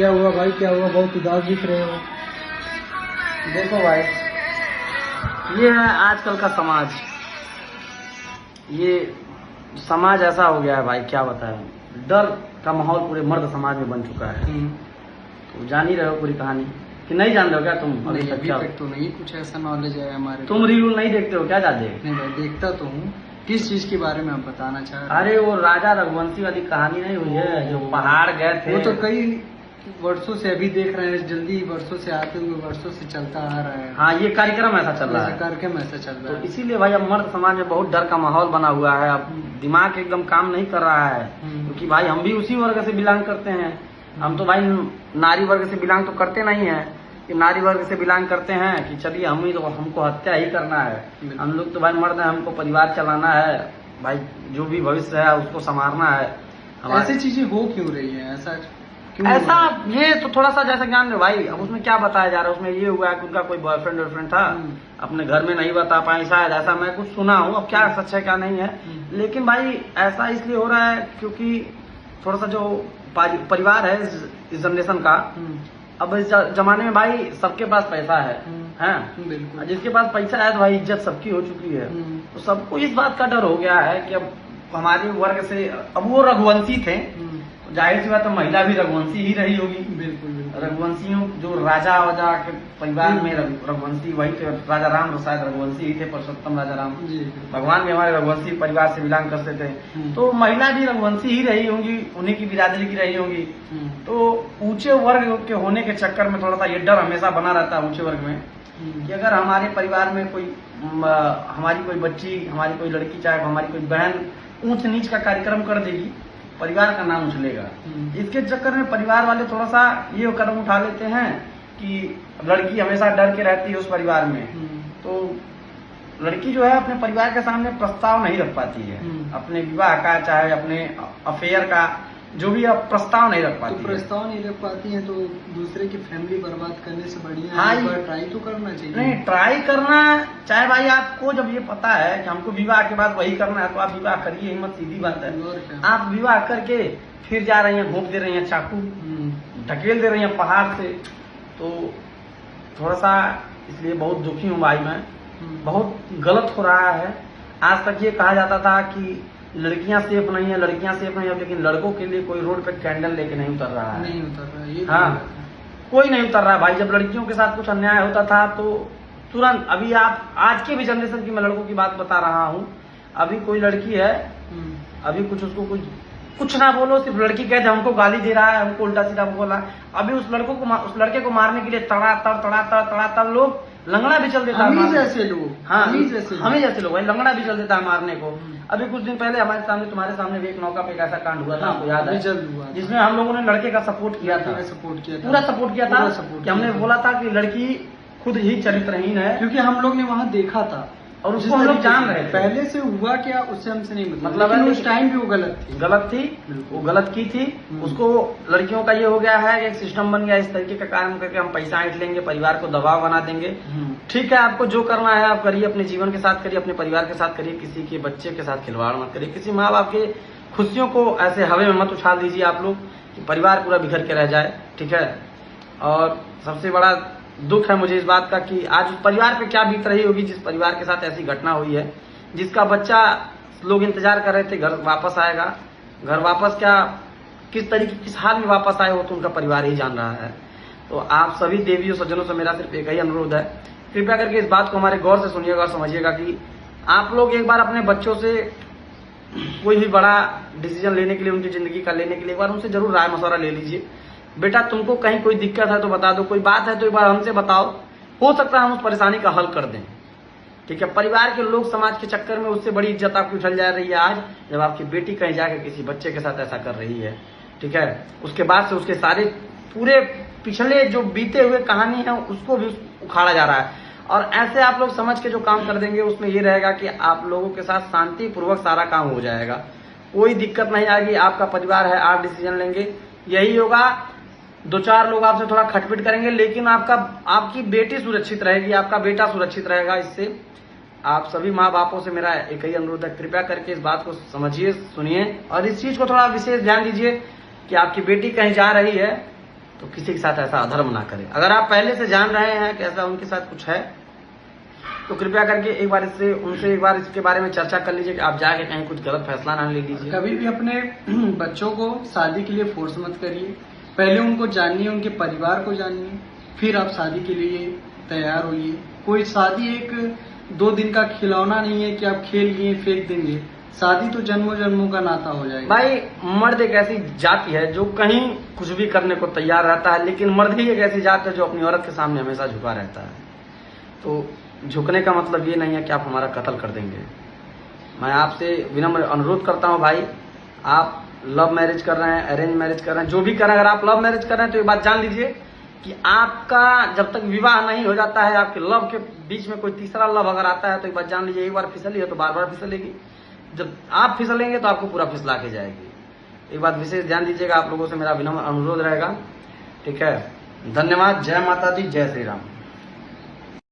क्या हुआ भाई, क्या हुआ? बहुत उदास दिख रहे हो। देखो भाई, ये है आजकल का समाज। ये समाज ऐसा हो गया है भाई, क्या बताएं। डर का माहौल पूरे मर्द समाज में बन चुका है। तो जान ही रहे हो पूरी कहानी कि नहीं जान रहे हो क्या तुम? अभी तक तो नहीं कुछ ऐसा नॉलेज है हमारे। तुम रील नहीं देखते हो क्या? ज्यादा नहीं भाई, देखता तो हूँ। किस चीज के बारे में आप बताना चाह रहे हैं? अरे वो राजा रघुवंशी वाली कहानी नहीं हुई है, जो पहाड़ गए थे। वो तो कई वर्षों से अभी देख रहे हैं, जल्दी वर्षों से आते हुए वर्षों से चलता आ रहा है। हाँ, ये कार्यक्रम ऐसा चल रहा है। कार्यक्रम ऐसा चल रहा है। तो इसीलिए भाई अब मर्द समाज में बहुत डर का माहौल बना हुआ है। अब दिमाग एकदम काम नहीं कर रहा है, क्योंकि भाई हम भी उसी वर्ग से बिलोंग करते हैं। हम तो भाई नारी वर्ग से बिलोंग तो करते नहीं है कि नारी वर्ग से बिलोंग करते हैं कि चलिए हम ही तो हमको हत्या ही करना है। हम लोग तो भाई मर्द है, हमको परिवार चलाना है भाई, जो भी भविष्य है उसको संवारना है। ऐसी चीजें हो क्यों रही है? ऐसा ये तो थोड़ा सा जैसा ज्ञान है भाई। अब उसमें क्या बताया जा रहा है? उसमें ये हुआ है कि उनका कोई बॉयफ्रेंड था, अपने घर में नहीं बता पाए शायद, ऐसा मैं कुछ सुना हूँ। अब क्या सच है क्या नहीं है, लेकिन भाई ऐसा इसलिए हो रहा है क्योंकि थोड़ा सा जो परिवार है इस जनरेशन का, अब इस जमाने में भाई सबके पास पैसा है बिल्कुल। जिसके पास पैसा है तो भाई इज्जत सबकी हो चुकी है। तो सबको इस बात का डर हो गया है कि अब हमारे वर्ग से, अब वो रघुवंशी थे, जाहिर सी बात है महिला भी रघुवंशी ही रही होगी। बिल्कुल। रघुवंशियों जो राजा वाजा के परिवार में रघुवंशी वही थे। राजा राम शायद रघुवंशी ही थे, पुरुषोत्तम राजा राम। भगवान भी हमारे रघुवंशी परिवार से बिलोंग करते थे। तो महिला भी रघुवंशी ही रही होंगी, उन्हीं की बिरादरी की रही होंगी। तो ऊंचे वर्ग के होने के चक्कर में थोड़ा सा ये डर हमेशा बना रहता है ऊंचे वर्ग में कि अगर हमारे परिवार में कोई हमारी कोई बच्ची, हमारी कोई लड़की, चाहे हमारी कोई बहन ऊंच नीच का कार्यक्रम कर देगी, परिवार का नाम उछलेगा। इसके चक्कर में परिवार वाले थोड़ा सा ये कदम उठा लेते हैं कि लड़की हमेशा डर के रहती है उस परिवार में। तो लड़की जो है अपने परिवार के सामने प्रस्ताव नहीं रख पाती है, अपने विवाह का चाहे अपने अफेयर का जो भी अब प्रस्ताव नहीं रख पाती। तो प्रस्ताव नहीं रख पाती है तो दूसरे की फैमिली बर्बाद करने से बढ़िया हाँ, है ट्राई तो करना चाहिए। नहीं, ट्राई करना चाहे भाई, आपको जब ये पता है कि हमको विवाह के बाद वही करना है तो आप विवाह करिए, हिम्मत सीधी बात है। आप विवाह करके फिर जा रही हैं, घोंप दे रही हैं चाकू, ढकेल दे रही हैं पहाड़ से, तो थोड़ा सा इसलिए बहुत दुखी हूँ भाई मैं। बहुत गलत हो रहा है। आज तक ये कहा जाता था कि लड़कियां सेफ नहीं है, लड़कियां सेफ नहीं है, लेकिन लड़कों के लिए कोई रोड पे कैंडल लेके नहीं उतर रहा है। नहीं उतर रहा है ये। हाँ, कोई नहीं उतर रहा है भाई। जब लड़कियों के साथ कुछ अन्याय होता था तो तुरंत, अभी आप आज के भी जनरेशन की मैं लड़कों की बात बता रहा हूँ, अभी कोई लड़की है, अभी कुछ उसको कुछ ना बोलो, सिर्फ लड़की कहते हमको गाली दे रहा है, हमको उल्टा सीधा बोला, अभी उस लड़के को मारने के लिए तड़ा लोग लंगड़ा भी चल देता है। हम ही जैसे लोग, हाँ हमें जैसे लोग भाई लंगड़ा भी चल देता है मारने को। अभी कुछ दिन पहले हमारे सामने, तुम्हारे सामने भी एक नौका पे ऐसा कांड हुआ था, आपको याद है? जिसमें हम लोगों ने लड़के का सपोर्ट किया था, पूरा सपोर्ट किया था कि हमने बोला था कि लड़की खुद ही चरित्रहीन है, क्योंकि हम लोग ने वहाँ देखा था और उसको हम लोग जान रहे थे। पहले से हुआ क्या उससे हमसे नहीं मतलब है, उस टाइम भी वो गलत थी, वो गलत की थी। उसको लड़कियों का ये हो गया है, एक सिस्टम बन गया इस तरीके का काम करके हम पैसा ऐंठ लेंगे, परिवार को दबाव बना देंगे। ठीक है, आपको जो करना है आप करिए, अपने जीवन के साथ करिए, अपने परिवार के साथ करिए, किसी के बच्चे के साथ खिलवाड़ मत करिए, किसी माँ बाप के खुशियों को ऐसे हवे में मत उछाल दीजिए आप लोग कि परिवार पूरा बिखर के रह जाए। ठीक है, और सबसे बड़ा दुख है मुझे इस बात का कि आज उस परिवार पे क्या बीत रही होगी जिस परिवार के साथ ऐसी घटना हुई है, जिसका बच्चा लोग इंतजार कर रहे थे घर वापस आएगा। घर वापस क्या, किस तरीके किस हाल में वापस आए हो तो उनका परिवार ही जान रहा है। तो आप सभी देवियों सज्जनों से मेरा सिर्फ एक ही अनुरोध है, कृपया करके इस बात को हमारे गौर से सुनिएगा और समझिएगा कि आप लोग एक बार अपने बच्चों से कोई भी बड़ा डिसीजन लेने के लिए, उनकी जिंदगी का लेने के लिए एक बार उनसे जरूर राय मशवरा ले लीजिए। बेटा तुमको कहीं कोई दिक्कत है तो बता दो, कोई बात है तो एक बार हमसे बताओ, हो सकता है हम उस परेशानी का हल कर दें। ठीक है, परिवार के लोग समाज के चक्कर में उससे बड़ी इज्जत आपकी उछल जा रही है आज, जब आपकी बेटी कहीं जाकर किसी बच्चे के साथ ऐसा कर रही है। ठीक है, उसके बाद से उसके सारे पूरे पिछले जो बीते हुए कहानी है उसको भी उखाड़ा जा रहा है। और ऐसे आप लोग समझ के जो काम कर देंगे उसमें ये रहेगा कि आप लोगों के साथ शांति पूर्वक सारा काम हो जाएगा, कोई दिक्कत नहीं आएगी। आपका परिवार है, आप डिसीजन लेंगे, यही होगा। दो चार लोग आपसे थोड़ा खटपिट करेंगे, लेकिन आपकी बेटी सुरक्षित रहेगी, आपका बेटा सुरक्षित रहेगा। इससे आप सभी माँ बापों से मेरा एक ही अनुरोध है, कृपया करके इस बात को समझिए, सुनिए और इस चीज को थोड़ा विशेष ध्यान दीजिए कि आपकी बेटी कहीं जा रही है तो किसी के साथ ऐसा अधर्म ना करें। अगर आप पहले से जान रहे हैं कि ऐसा उनके साथ कुछ है, तो कृपया करके एक बार उनसे एक बार इसके बारे में चर्चा कर लीजिए कि आप जाके कहीं कुछ गलत फैसला ना ले लीजिए। कभी भी अपने बच्चों को शादी के लिए फोर्स मत करिए। पहले उनको जानिए, उनके परिवार को जानिए, फिर आप शादी के लिए तैयार होइए। कोई शादी एक 2 दिन का खिलौना नहीं है कि आप खेल लिए फेंक देंगे। शादी तो जन्मों जन्मों का नाता हो जाएगा। भाई मर्द एक ऐसी जाति है जो कहीं कुछ भी करने को तैयार रहता है, लेकिन मर्द ही एक ऐसी जात है जो अपनी औरत के सामने हमेशा झुका रहता है। तो झुकने का मतलब ये नहीं है कि आप हमारा कत्ल कर देंगे। मैं आपसे विनम्र अनुरोध करता हूं भाई, आप लव मैरिज कर रहे हैं, अरेंज मैरिज कर रहे हैं, जो भी कर रहे हैं, अगर आप लव मैरिज कर रहे हैं तो ये बात जान लीजिए कि आपका जब तक विवाह नहीं हो जाता है, आपके लव के बीच में कोई तीसरा लव अगर आता है तो ये बात जान लीजिए, एक बार फिसली है तो बार बार फिसलेगी। जब आप फिसलेंगे तो आपको पूरा फिसला के जाएगी। एक बात विशेष ध्यान दीजिएगा, आप लोगों से मेरा विनम्र अनुरोध रहेगा। ठीक है, धन्यवाद। जय माता दी, जय श्री राम।